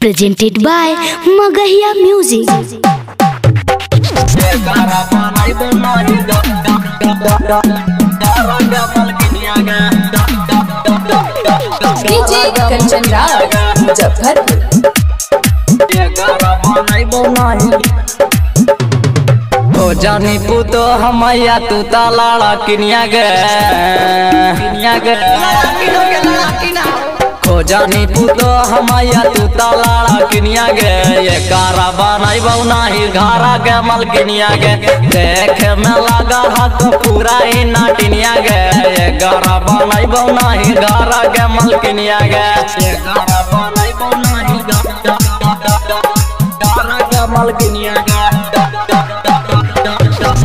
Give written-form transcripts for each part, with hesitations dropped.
presented by Magahiya Music. DJ Kanchan Raj Muzaffarpur। हो जानी पुतो हमैया तू तालाड़ा किनिया गे हो जानी पुतो हमैया तू तालाड़ा किनिया गे ये कारा बनाई नहीं घारा के मल किनिया गे देखे में लगा हक पूरा ही नाटिनिया गे ये गारा बनाई नहीं घारा के मल किनिया गे ये गारा बनाई नहीं घारा के मल किनिया गे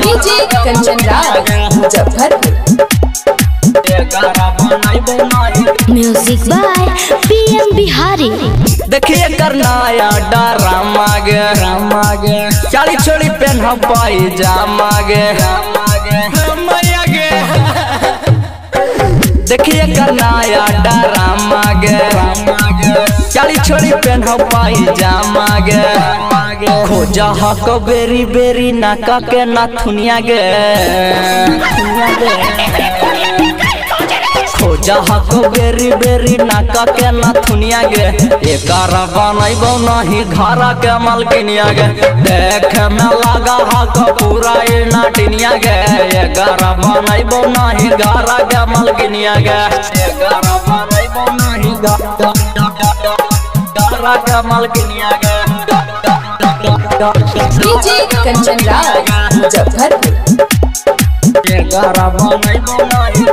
DJ Kanchan Raj Muzaffarpur। Music by PM Bihari. देखिए करनाया डरामा गे चाली छोड़ी पेन हम पाई जामा गे देखिए करनाया डरामा गे चाली छोड़ी पेन हम पाई जामा गे खोजा हक बेरी बेरी नाका के नाथुनिया गे खोजा हक बेरी बेरी नाका के नाथुनिया गे एकारा बनाई नहीं घारा के मलकिनिया गे देखे में लगा हक पूरा ही नाटिनिया गे एकारा बनाई नहीं घारा के मलकिनिया गे एकारा बनाई नहीं घारा के मलकिनिया गे DJ Kanchan Raj Muzaffarpur। एकारा बनाई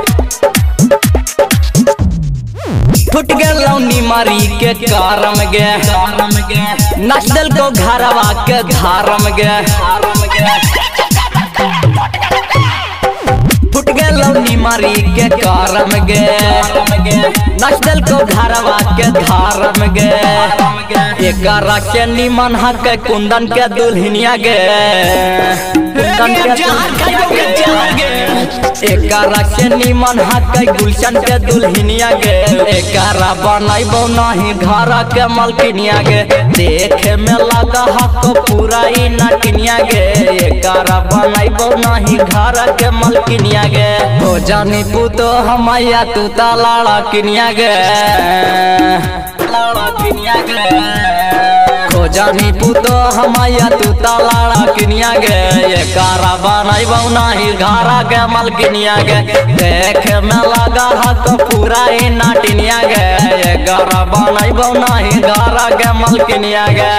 फुट गए लौनी मारी के कारम गे नचदल को घरवा के धारम गे फुट गए लौनी मारी के कारम गे नचदल को घरवा के धारम गे एकारा के निमन हक कुंदन के दुल्हनिया गे एकारा के निमन हक गुलशन के दुल्हनिया गे एकारा बनाई नहीं घरा के मलकिनिया गे देखे में लगा हक पूरा ही नाटिनिया गे एकारा बनाई नहीं घरा के मलकिनिया गे हो जानी पुतो हमैया तू तालाड़ा किनिया गे हो जानी पुतो हमैया तू तालाड़ा किनिया गे ये कारा बनाई नहीं घारा के मलकिनिया गे देखे में लगा हक पूरा ही नाटिनिया गे ये गारा बनाई नहीं घारा के मलकिनिया गे।